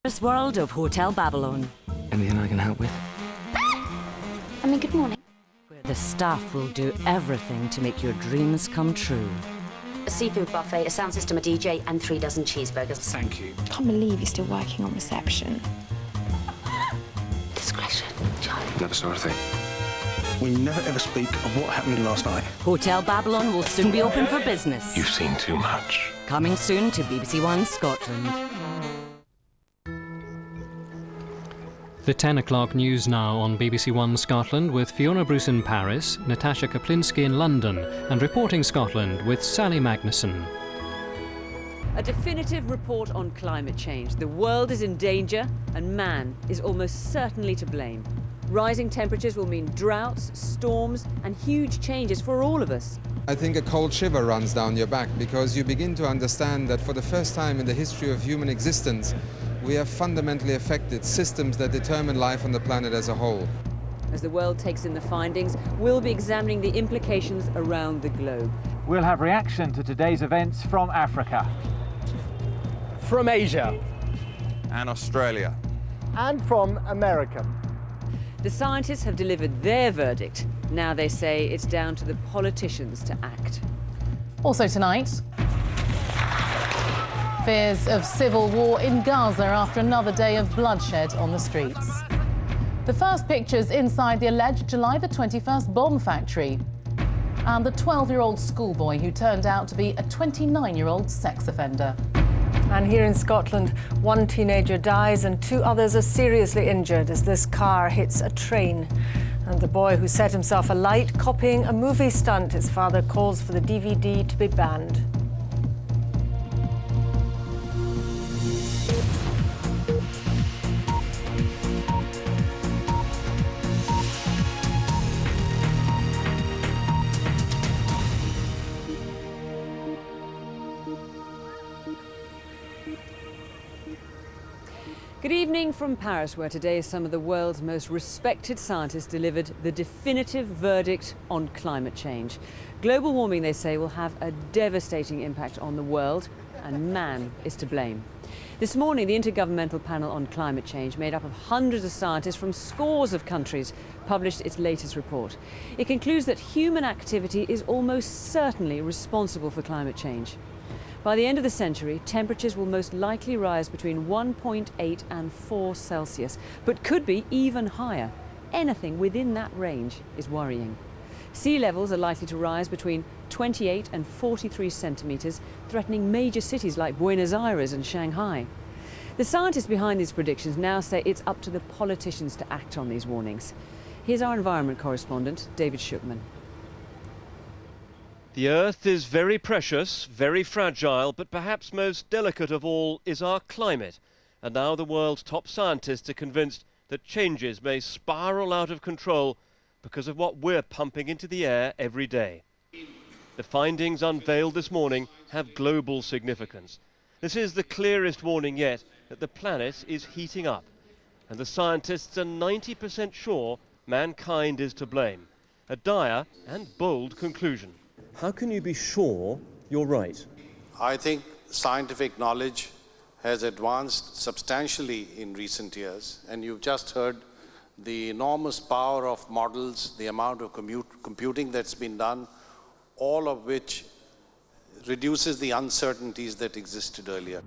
This world of Hotel Babylon. Anything I can help with? Good morning. Where the staff will do everything to make your dreams come true. A seafood buffet, a sound system, a DJ, and 3 dozen cheeseburgers. Thank you. I can't believe you're still working on reception. Discretion, Charlie. Never saw a thing. We never ever speak of what happened last night. Hotel Babylon will soon be open for business. You've seen too much. Coming soon to BBC One Scotland. The 10 o'clock news now on BBC One Scotland with Fiona Bruce in Paris, Natasha Kaplinsky in London, and Reporting Scotland with Sally Magnuson. A definitive report on climate change. The world is in danger and man is almost certainly to blame. Rising temperatures will mean droughts, storms and huge changes for all of us. I think a cold shiver runs down your back because you begin to understand that for the first time in the history of human existence, we have fundamentally affected systems that determine life on the planet as a whole. As the world takes in the findings, we'll be examining the implications around the globe. We'll have reaction to today's events from Africa. From Asia. And Australia. And from America. The scientists have delivered their verdict. Now they say it's down to the politicians to act. Also tonight, fears of civil war in Gaza after another day of bloodshed on the streets. The first pictures inside the alleged July the 21st bomb factory. And the 12-year-old schoolboy who turned out to be a 29-year-old sex offender. And here in Scotland, 1 teenager dies and 2 others are seriously injured as this car hits a train. And the boy who set himself alight copying a movie stunt, his father calls for the DVD to be banned. Good evening from Paris, where today some of the world's most respected scientists delivered the definitive verdict on climate change. Global warming, they say, will have a devastating impact on the world, and man is to blame. This morning, the Intergovernmental Panel on Climate Change, made up of hundreds of scientists from scores of countries, published its latest report. It concludes that human activity is almost certainly responsible for climate change. By the end of the century, temperatures will most likely rise between 1.8 and 4 Celsius, but could be even higher. Anything within that range is worrying. Sea levels are likely to rise between 28 and 43 centimetres, threatening major cities like Buenos Aires and Shanghai. The scientists behind these predictions now say it's up to the politicians to act on these warnings. Here's our environment correspondent, David Shookman. The Earth is very precious, very fragile, but perhaps most delicate of all is our climate. And now the world's top scientists are convinced that changes may spiral out of control because of what we're pumping into the air every day. The findings unveiled this morning have global significance. This is the clearest warning yet that the planet is heating up. And the scientists are 90% sure mankind is to blame. A dire and bold conclusion. How can you be sure you're right? I think scientific knowledge has advanced substantially in recent years, and you've just heard the enormous power of models, the amount of computing that's been done, all of which reduces the uncertainties that existed earlier.